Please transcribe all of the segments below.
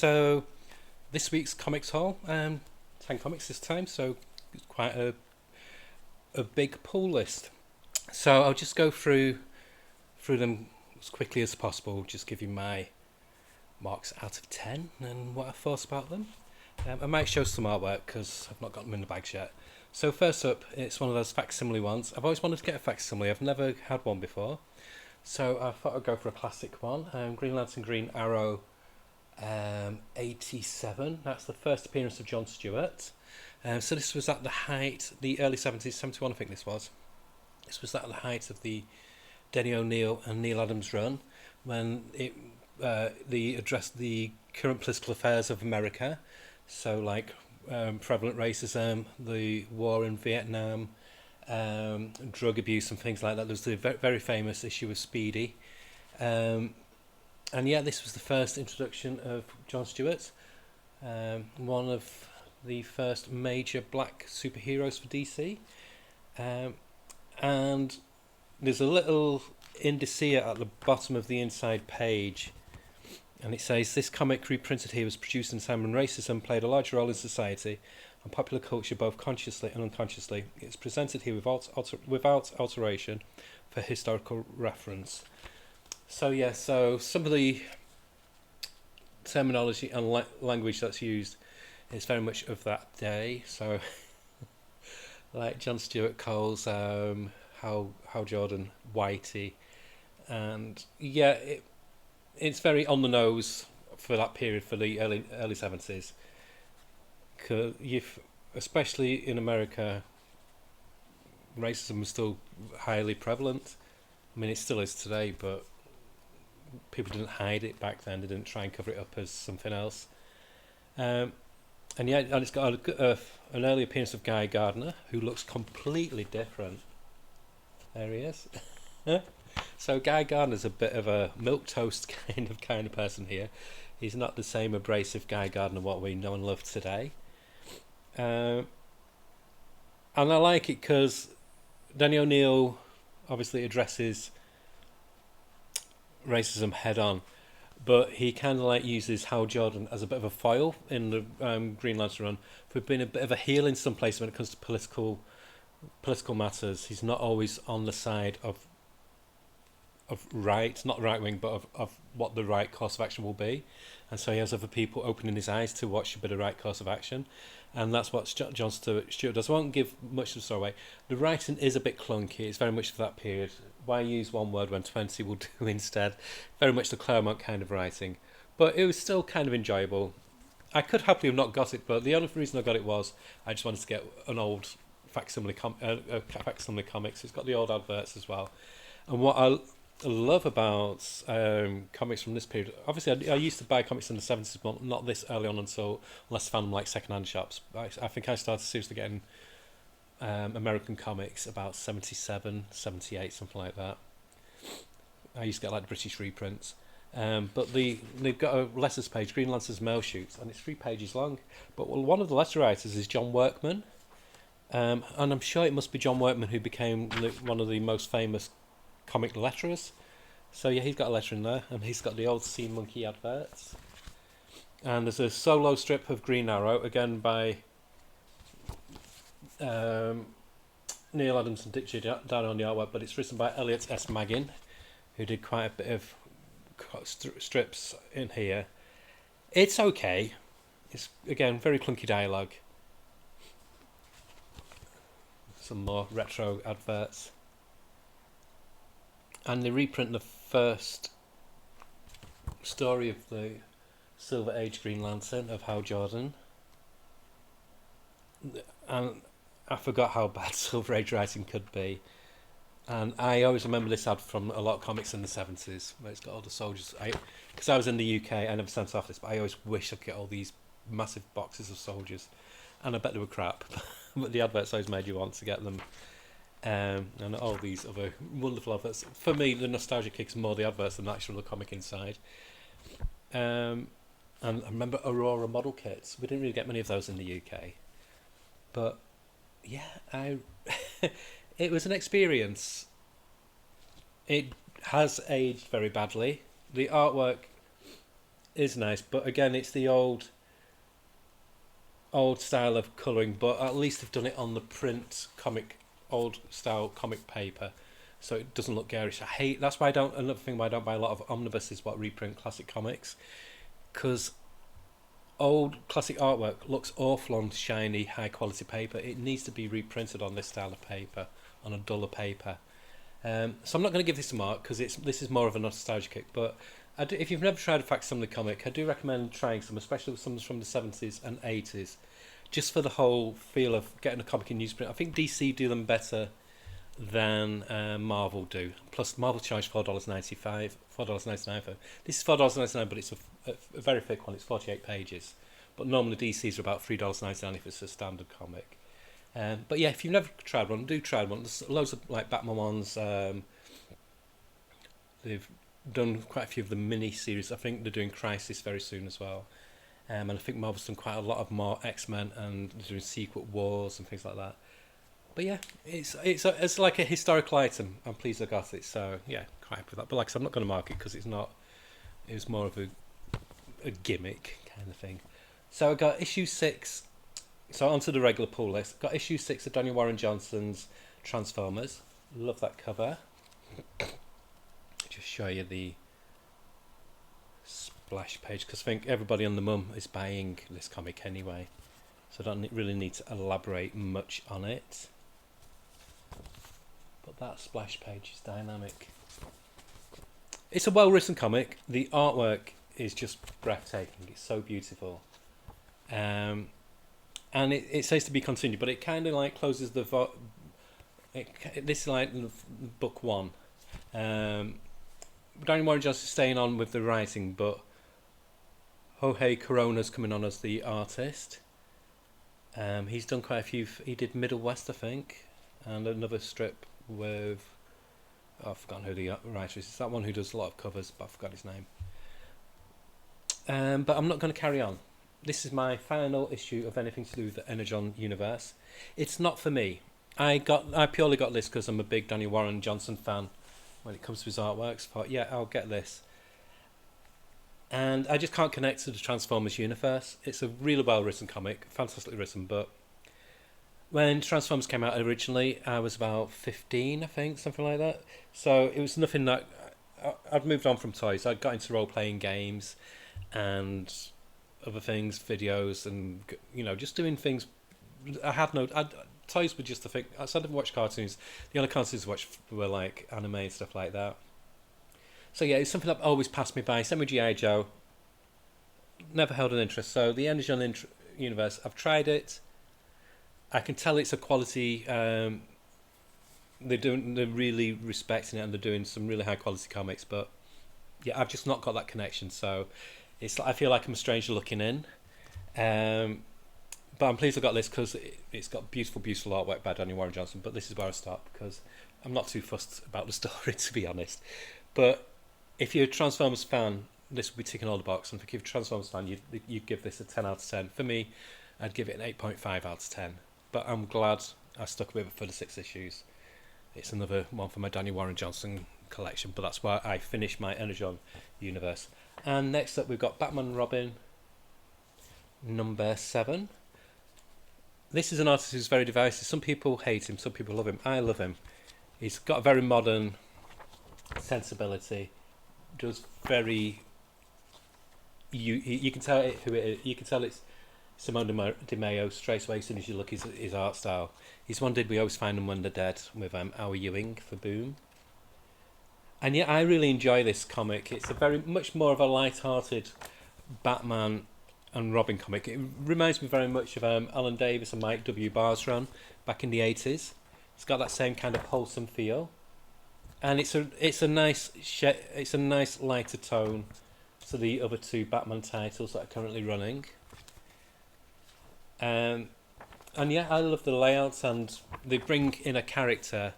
So this week's Comics Haul, 10 comics this time, so it's quite a big pull list. So I'll just go through them as quickly as possible, just give you my marks out of 10 and what I thought about them. I might show some artwork because I've not got them in the bags yet. So first up, it's one of those facsimile ones. I've always wanted to get a facsimile, I've never had one before. So I thought I'd go for a classic one, Green Lantern Green Arrow 87. That's the first appearance of John Stewart. So this was at the height, the early 70s, 71 I think this was. This was at the height of the Denny O'Neil and Neil Adams run, when they addressed the current political affairs of America. So like prevalent racism, the war in Vietnam, drug abuse and things like that. There was the very famous issue of Speedy. And yeah, this was the first introduction of John Stewart, one of the first major black superheroes for DC. And there's a little indicia at the bottom of the inside page, and it says, "This comic reprinted here was produced in a time when racism played a large role in society and popular culture both consciously and unconsciously. It's presented here without alteration for historical reference." So yeah, so some of the terminology and language that's used is very much of that day. So like John Stewart calls Hal Jordan whitey, and yeah, it's very on the nose for that period, for the early 70s. Cause especially in America, racism was still highly prevalent. I mean, it still is today, but people didn't hide it back then. They didn't try and cover it up as something else. And yeah, and it's got an early appearance of Guy Gardner, who looks completely different. There he is. So Guy Gardner's a bit of a milquetoast kind of person here. He's not the same abrasive Guy Gardner what we know and love today. And I like it because Danny O'Neil obviously addresses racism head on, but he kind of like uses Hal Jordan as a bit of a foil in the Green Lantern run for being a bit of a heel in some places when it comes to political matters. He's not always on the side of right, not right wing, but of what the right course of action will be, and so he has other people opening his eyes to what should be the right course of action, and that's what John Stewart does. I won't give much of the story away. The writing is a bit clunky. It's very much for that period. Why use one word when 20 will do instead? Very much the Claremont kind of writing, but it was still kind of enjoyable. I could happily have not got it, but the only reason I got it was I just wanted to get an old facsimile comics. It's got the old adverts as well, and what I love about comics from this period, obviously I used to buy comics in the 70s, but not this early on unless I found them like second-hand shops. I think I started seriously getting American comics about 77, 78, something like that. I used to get like the British reprints. But they've got a letters page, Green Lantern's mail shoots, and it's 3 pages long. But one of the letter writers is John Workman, and I'm sure it must be John Workman who became one of the most famous comic letterers. So yeah, he's got a letter in there, and he's got the old Sea Monkey adverts. And there's a solo strip of Green Arrow, again by Neil Adams and Dick Giordano on the artwork, but it's written by Elliot S. Maggin, who did quite a bit of strips in here. It's okay. It's, again, very clunky dialogue. Some more retro adverts. And they reprint the first story of the Silver Age Green Lantern of Hal Jordan. And I forgot how bad Silver Age writing could be. And I always remember this ad from a lot of comics in the 70s, where it's got all the soldiers. Because I was in the UK, I never sent off this, but I always wish I could get all these massive boxes of soldiers. And I bet they were crap, but the adverts always made you want to get them. And all these other wonderful adverts. For me, the nostalgia kicks more the adverts than the actual comic inside. And I remember Aurora model kits. We didn't really get many of those in the UK. But yeah, it was an experience. It has aged very badly. The artwork is nice, but again, it's the old style of colouring, but at least they've done it on the print comic, old style comic paper, so it doesn't look garish. I hate, that's why I don't, another thing why I don't buy a lot of omnibuses what reprint classic comics, because old classic artwork looks awful on shiny high quality paper. It needs to be reprinted on this style of paper, on a duller paper. So I'm not going to give this a mark because this is more of a nostalgia kick, but if you've never tried a facsimile comic, I do recommend trying some, especially some from the 70s and 80s, just for the whole feel of getting a comic in newsprint. I think DC do them better than Marvel do. Plus, Marvel charge $4.95, $4.99 for this is $4.99, but it's a very thick one. It's 48 pages, but normally DC's are about $3.99 if it's a standard comic. But yeah, if you've never tried one, do try one. There's loads of like Batman ones. They've done quite a few of the mini series. I think they're doing Crisis very soon as well. And I think Marvel's done quite a lot of more X-Men, and they're doing Secret Wars and things like that. But yeah, it's like a historical item. I'm pleased I got it. So yeah, quite happy with that. But like I said, I'm not going to mark it because it's not. It was more of a gimmick kind of thing. So I got issue 6. So onto the regular pull list. Got issue 6 of Daniel Warren Johnson's Transformers. Love that cover. Just show you the splash page because I think everybody on the mum is buying this comic anyway, so I don't really need to elaborate much on it. But that splash page is dynamic. It's a well written comic. The artwork is just breathtaking. It's so beautiful. And it says to be continued, but it kind of like closes the this is like book 1. Daniel Warren Johnson staying on with the writing, but Jorge Corona's coming on as the artist. He's done quite a few. He did Middle West, I think, and another strip with I've forgotten who the writer is. It's that one who does a lot of covers, but I forgot his name. But I'm not going to carry on. This is my final issue of anything to do with the Energon universe. It's not for me. I purely got this because I'm a big Daniel Warren Johnson fan. When it comes to his artworks, I thought, yeah, I'll get this. And I just can't connect to the Transformers universe. It's a really well written comic, fantastically written, but when Transformers came out originally, I was about 15, I think, something like that. So it was nothing that I'd moved on from toys. I got into role playing games and other things, videos, and just doing things. Toys were just a thing. I didn't watch cartoons. The only cartoons I watched were like anime and stuff like that. So yeah, it's something that always passed me by. Same with G.I. Joe. Never held an interest. So the Energon universe, I've tried it. I can tell it's a quality. They're really respecting it, and they're doing some really high quality comics. But yeah, I've just not got that connection. So I feel like I'm a stranger looking in. But I'm pleased I got this because it's got beautiful, beautiful artwork by Daniel Warren Johnson. But this is where I stop because I'm not too fussed about the story, to be honest. But if you're a Transformers fan, this will be ticking all the boxes. And if you're a Transformers fan, you'd give this a 10 out of 10. For me, I'd give it an 8.5 out of 10. But I'm glad I stuck with it for the 6 issues. It's another one for my Daniel Warren Johnson collection. But that's why I finished my Energon universe. And next up, we've got Batman and Robin, number 7. This is an artist who's very divisive. Some people hate him, some people love him. I love him. He's got a very modern sensibility. Does very. You can tell who it is. You can tell it's Simone Di Maio straight away as soon as you look at his art style. He's one Did We Always Find Them When They're Dead with Al Ewing for Boom. And yeah, I really enjoy this comic. It's a very much more of a light-hearted Batman and Robin comic. It reminds me very much of Alan Davis and Mike W. Barr's run back in the 80s. It's got that same kind of wholesome feel, and it's a nice lighter tone to the other 2 Batman titles that are currently running. And yeah, I love the layouts, and they bring in a character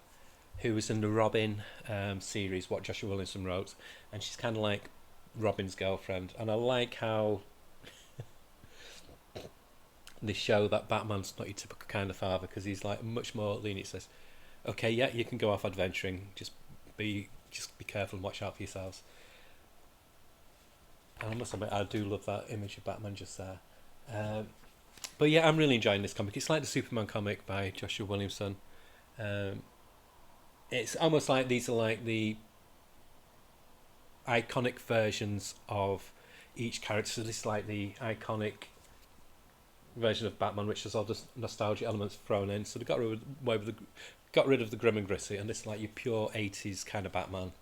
who was in the Robin series, what Joshua Williamson wrote, and she's kind of like Robin's girlfriend, and I like how they show that Batman's not your typical kind of father, because he's like much more lenient. Says, okay, yeah, you can go off adventuring, just be careful and watch out for yourselves. And I must admit, I do love that image of Batman just there. But yeah, I'm really enjoying this comic. It's like the Superman comic by Joshua Williamson. Um, it's almost like these are like the iconic versions of each character. So this is like the iconic version of Batman, which has all the nostalgia elements thrown in. So they got rid of the grim and gritty, and this is like your pure '80s kind of Batman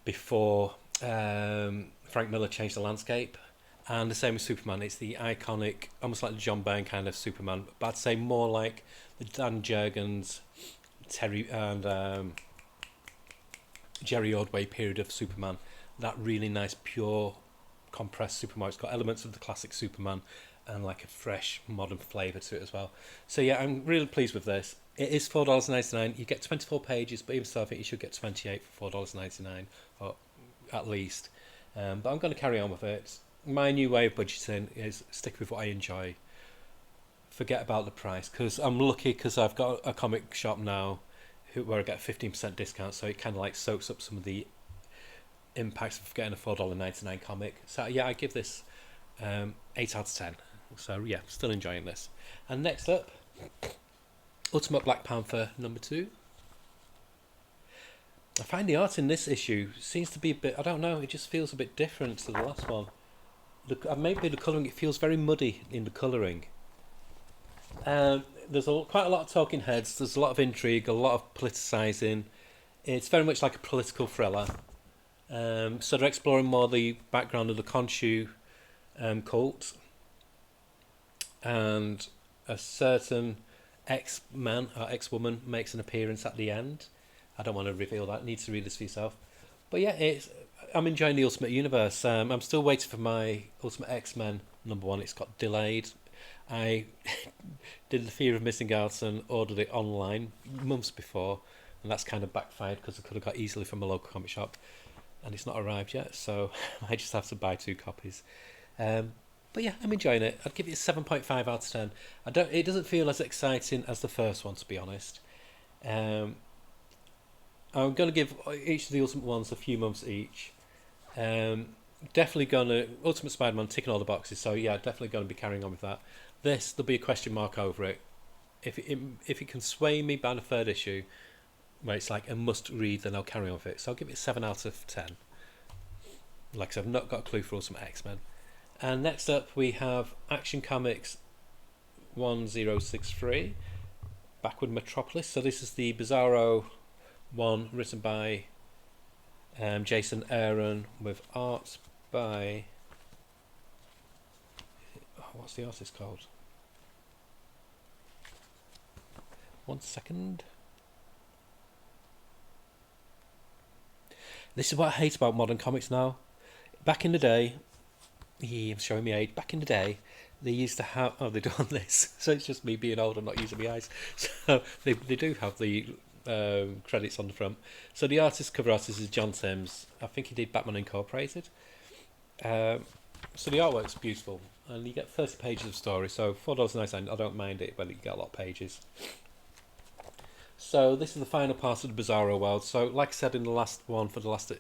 before Frank Miller changed the landscape. And the same with Superman. It's the iconic, almost like the John Byrne kind of Superman, but I'd say more like the Dan Jurgens, Terry and Jerry Ordway period of Superman. That really nice, pure, compressed Superman. It's got elements of the classic Superman and like a fresh, modern flavour to it as well. So yeah, I'm really pleased with this. It is $4.99. You get 24 pages, but even so, I think you should get 28 for $4.99, or at least. But I'm going to carry on with it. My new way of budgeting is stick with what I enjoy. Forget about the price, because I'm lucky because I've got a comic shop now where I get a 15% discount, so it kind of like soaks up some of the impacts of getting a $4.99 comic. So yeah, I give this 8 out of 10. So yeah, still enjoying this. And next up, Ultimate Black Panther #2. I find the art in this issue seems to be a bit, I don't know, it just feels a bit different to the last one. Maybe the colouring, it feels very muddy in the colouring. There's quite a lot of talking heads, there's a lot of intrigue, a lot of politicising. It's very much like a political thriller. So they're exploring more the background of the Khonshu cult. And a certain ex-man or ex-woman makes an appearance at the end. I don't want to reveal that, need to read this for yourself. But yeah, I'm enjoying the Ultimate Universe. I'm still waiting for my Ultimate X-Men #1. It's got delayed. I did the fear of missing out and ordered it online months before, and that's kind of backfired because I could have got easily from a local comic shop, and it's not arrived yet, so I just have to buy 2 copies. But yeah, I'm enjoying it. I'd give it a 7.5 out of 10. It doesn't feel as exciting as the first one, to be honest. I'm going to give each of the Ultimate ones a few months each. Definitely going to Ultimate Spider-Man ticking all the boxes, so yeah, definitely going to be carrying on with that. There'll be a question mark over it. If it can sway me by the 3rd issue, where it's like a must read, then I'll carry on with it. So I'll give it 7 out of 10. Like I said, I've not got a clue for Ultimate X-Men. And next up we have Action Comics 1063, Backward Metropolis. So this is the Bizarro one, written by Jason Aaron, with art by what's the artist called? One second. This is what I hate about modern comics now. Back in the day, I'm showing me age. Back in the day, they used to have. Oh, they're doing this. So it's just me being old and not using my eyes. So they do have the credits on the front. So the cover artist is John Sims. I think he did Batman Incorporated. So the artwork's beautiful, and you get 30 pages of story. So $4.99, I don't mind it, but you get a lot of pages. So this is the final part of the Bizarro world. So like I said in the last one, for the last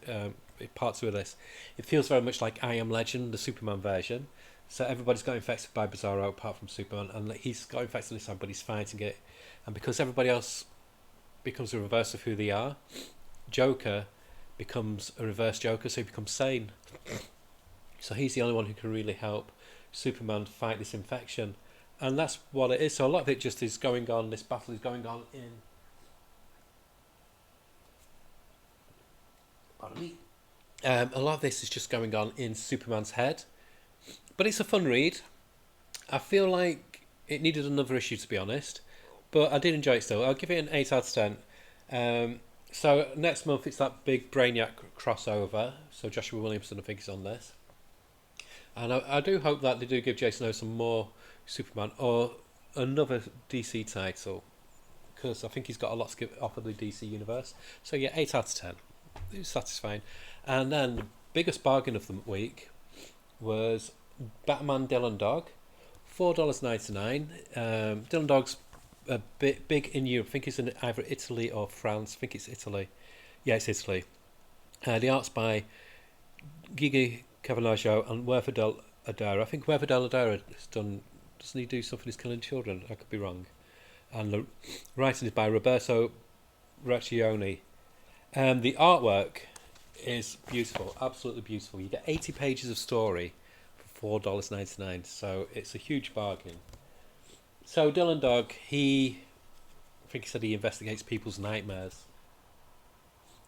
part 2 of this, it feels very much like I Am Legend, the Superman version. So everybody's got infected by Bizarro apart from Superman, and he's got infected this time, but he's fighting it. And because everybody else becomes the reverse of who they are, Joker becomes a reverse Joker, so he becomes sane. So he's the only one who can really help Superman fight this infection. And that's what it is. So a lot of it just is going on, this battle is going on in... Pardon me. A lot of this is just going on in Superman's head. But it's a fun read. I feel like it needed another issue, to be honest. But I did enjoy it still. I'll give it an 8 out of 10. So next month it's that big Brainiac crossover. So Joshua Williamson, I think, is on this. And I do hope that they do give Jason O some more Superman or another DC title, because I think he's got a lot to offer the DC universe. So yeah, 8 out of 10. It was satisfying. And then the biggest bargain of the week was Batman Dylan Dog, $4.99. Dylan Dog's a bit big in Europe. I think it's in either Italy or France. I think it's Italy. Yeah, it's Italy. The art's by Gigi Cavalagio and Werferdel Adara. I think Werferdel Adara has done. Doesn't he do something as Killing Children? I could be wrong. And the writing is by Roberto Raccioni. The artwork is beautiful, absolutely beautiful. You get 80 pages of story for $4.99, so it's a huge bargain. So Dylan Dog, I think he said he investigates people's nightmares.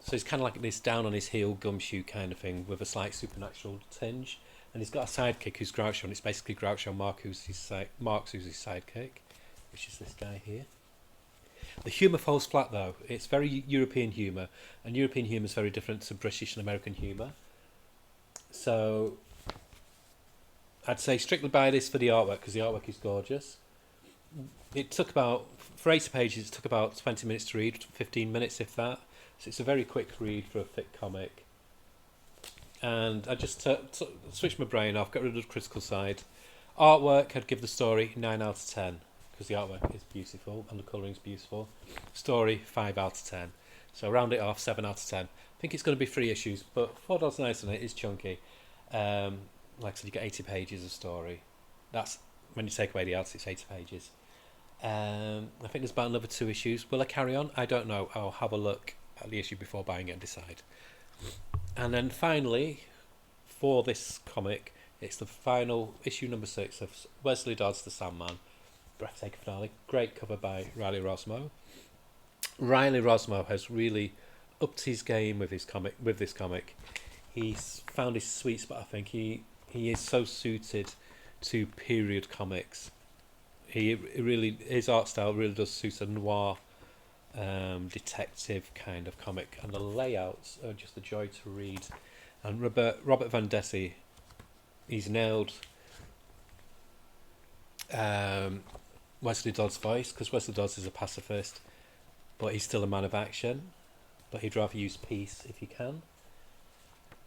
So he's kind of like this down on his heel gumshoe kind of thing with a slight supernatural tinge. And he's got a sidekick who's Groucho, and it's basically Groucho Marx, who's his sidekick, which is this guy here. The humour falls flat though. It's very European humour, and European humour is very different to British and American humour. So I'd say strictly buy this for the artwork, because the artwork is gorgeous. It took about, for 80 pages, it took about 20 minutes to read, 15 minutes if that. So it's a very quick read for a thick comic. And I just switched my brain off, got rid of the critical side. Artwork, I'd give the story 9 out of 10, because the artwork is beautiful and the colouring's beautiful. Story, 5 out of 10. So round it off, 7 out of 10. I think it's going to be 3 issues, but $4.99 is chunky. Like I said, you get 80 pages of story. That's, when you take away the ads, it's 80 pages. I think there's about another 2 issues. Will I carry on? I don't know. I'll have a look at the issue before buying it and decide. And then finally, for this comic, it's the final issue number 6 of Wesley Dodds the Sandman. Breathtaking finale. Great cover by Riley Rossmo. Riley Rossmo has really upped his game with his comic. With this comic, he's found his sweet spot. I think he is so suited to period comics. His art style really does suit a noir, detective kind of comic, and the layouts are just a joy to read. And Robert Van Dessy, he's nailed Wesley Dodds' voice, because Wesley Dodds is a pacifist, but he's still a man of action, but he'd rather use peace if he can.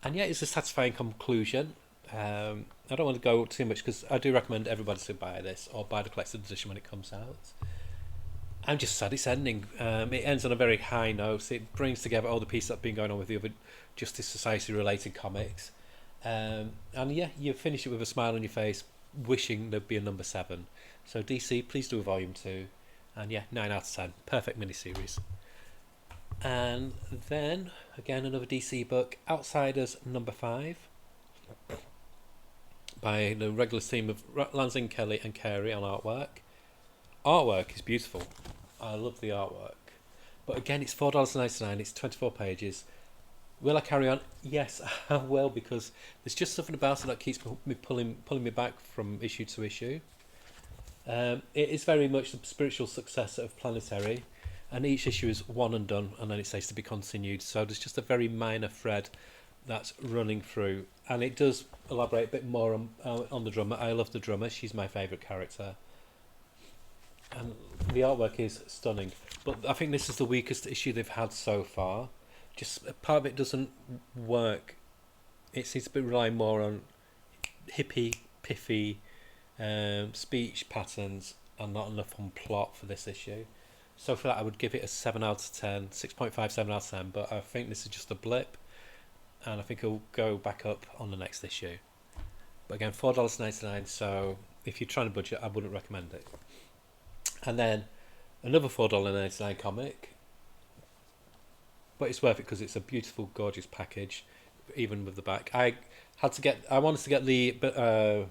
And yeah, it's a satisfying conclusion. I don't want to go too much, because I do recommend everybody to buy this or buy the collector's edition when it comes out. I'm just sad it's ending. It ends on a very high note. It brings together all the pieces that have been going on with the other Justice Society related comics. And yeah, you finish it with a smile on your face, wishing there'd be a number 7. So DC, please do a volume 2. And yeah, 9 out of 10. Perfect miniseries. And then, again, another DC book, Outsiders number 5. By the regular team of Lansing, Kelly and Carey on artwork. Artwork is beautiful. I love the artwork. But again, it's $4.99. It's 24 pages. Will I carry on? Yes, I will, because there's just something about it that keeps me pulling me back from issue to issue. It is very much the spiritual successor of Planetary, and each issue is one and done, and then it says to be continued. So there's just a very minor thread that's running through, and it does elaborate a bit more on the drummer. I love the drummer. She's my favourite character. And the artwork is stunning. But I think this is the weakest issue they've had so far. Just part of it doesn't work. It seems to be relying more on hippie, piffy speech patterns and not enough on plot for this issue. So for that, I would give it a 7 out of 10, 6.5, 7 out of 10. But I think this is just a blip, and I think it'll go back up on the next issue. But again, $4.99. So if you're trying to budget, I wouldn't recommend it. And then another $4.99 comic, but it's worth it because it's a beautiful, gorgeous package, even with the back. I wanted to get the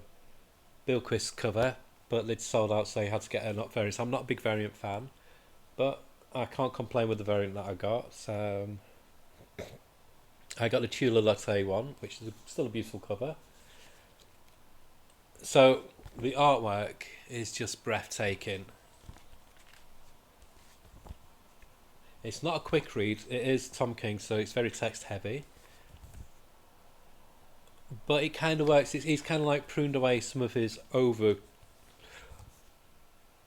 Bilquist cover, but they'd sold out, so I had to get a not variant. So I'm not a big variant fan, but I can't complain with the variant that I got. So I got the Tula Latte one, which is still a beautiful cover. So the artwork is just breathtaking. It's not a quick read. It is Tom King, so it's very text heavy. But it kind of works. He's kind of like pruned away some of his over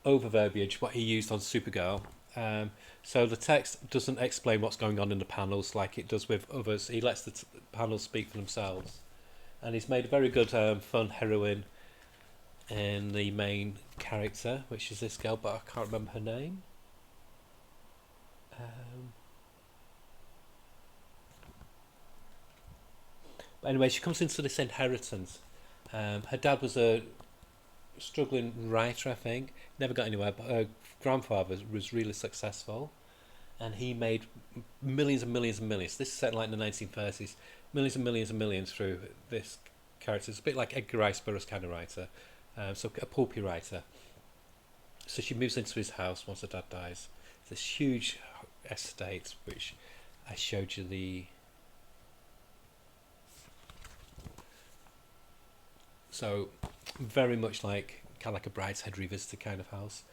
verbiage, what he used on Supergirl. So the text doesn't explain what's going on in the panels like it does with others. He lets the panels speak for themselves. And he's made a very good fun heroine in the main character, which is this girl, but I can't remember her name. But anyway, she comes into this inheritance. Her dad was a struggling writer, I think. Never got anywhere, but her grandfather was really successful, and he made millions and millions and millions. This is set like in the 1930s. Millions and millions and millions through this character. It's a bit like Edgar Rice Burroughs kind of writer, so a pulpy writer. So she moves into his house once her dad dies. It's this huge estate, which I showed you the... So very much like kind of like a Brideshead Revisited kind of house.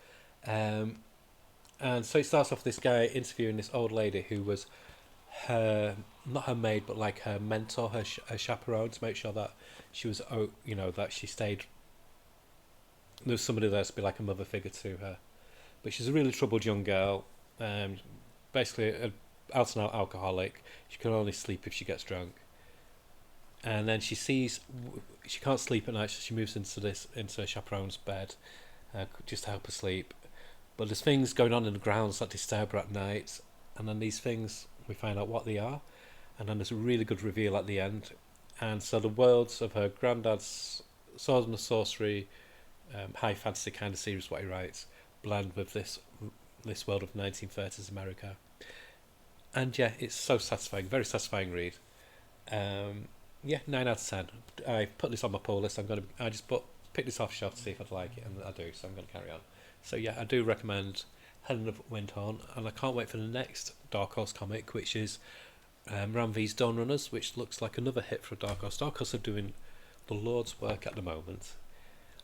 And so it starts off this guy interviewing this old lady who was her, not her maid, but like her mentor, her chaperone, to make sure that she was, you know, that she stayed, there was somebody there to be like a mother figure to her. But she's a really troubled young girl, basically an out and out alcoholic. She can only sleep if she gets drunk. And then she sees she can't sleep at night, so she moves into her chaperone's bed, just to help her sleep. But there's things going on in the grounds that disturb her at night, and then these things, we find out what they are, and then there's a really good reveal at the end. And so the worlds of her granddad's sword and sorcery, high fantasy kind of series, what he writes, blend with this world of 1930s America. And yeah, it's so satisfying, very satisfying read. Yeah, 9 out of 10. I put this on my pull list. I just pick this off shelf to see if I'd like it, and I do, so I'm going to carry on. So yeah, I do recommend Helen of Windhorn, and I can't wait for the next Dark Horse comic, which is Ram V's Dawn Runners, which looks like another hit for Dark Horse. Dark Horse are doing the Lord's work at the moment.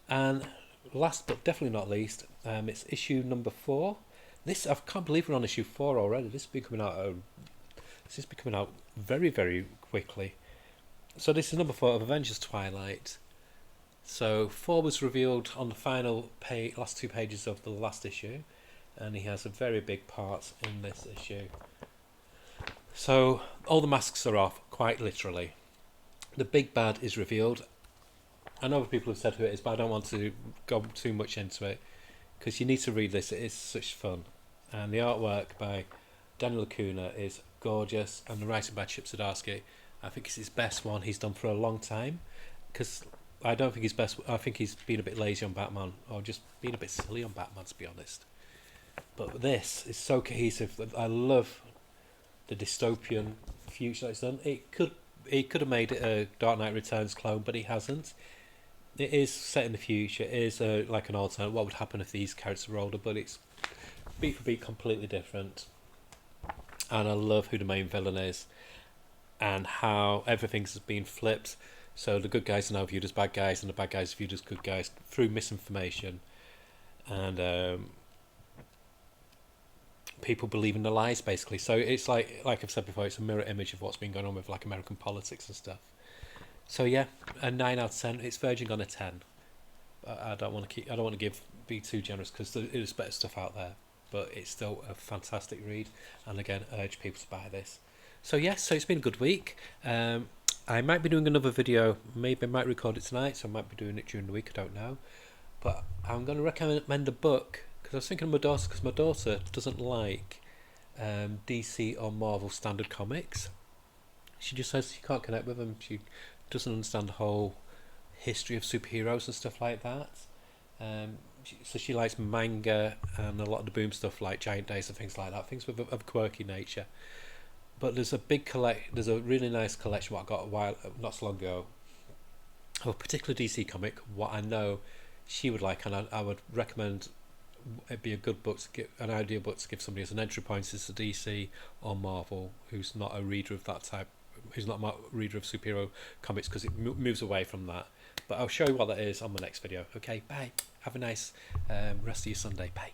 And last but definitely not least, it's issue number 4. This, I can't believe we're on issue 4 already. This is coming out very, very quickly. So this is number 4 of Avengers Twilight. So 4 was revealed on the final last 2 pages of the last issue, and he has a very big part in this issue. So all the masks are off, quite literally. The big bad is revealed. I know other people have said who it is, but I don't want to go too much into it, because you need to read this. It is such fun. And the artwork by Daniel Lacuna is gorgeous, and the writing by Chip Zdarsky, I think it's his best one he's done for a long time, because I don't think he's best. I think he's been a bit lazy on Batman, or just been a bit silly on Batman, to be honest. But this is so cohesive. I love the dystopian future that it's done. He could have made it a Dark Knight Returns clone, but he hasn't. It is set in the future. It is like an alternate. What would happen if these characters were older? But it's beat for beat completely different. And I love who the main villain is, and how everything's been flipped. So the good guys are now viewed as bad guys, and the bad guys are viewed as good guys through misinformation, and people believe in the lies, basically. So it's like I've said before, it's a mirror image of what's been going on with like American politics and stuff. So yeah, a 9 out of 10. It's verging on a 10. I don't want to be too generous, because there is better stuff out there, but it's still a fantastic read. And again, I urge people to buy this. So yes, so it's been a good week. I might be doing another video. Maybe I might record it tonight, so I might be doing it during the week. I don't know. But I'm going to recommend a book, because I was thinking of my daughter, because my daughter doesn't like DC or Marvel standard comics. She just says she can't connect with them. She doesn't understand the whole history of superheroes and stuff like that. So she likes manga and a lot of the boom stuff like Giant Days and things like that, things of a quirky nature. But there's a really nice collection what I got not so long ago of a particular DC comic, what I know she would like, and I would recommend it'd be a good book to give, an idea book to give somebody as an entry point into DC or Marvel who's not a reader of that type, who's not a reader of superhero comics, because it moves away from that. But I'll show you what that is on my next video. Okay, bye. Have a nice rest of your Sunday. Bye.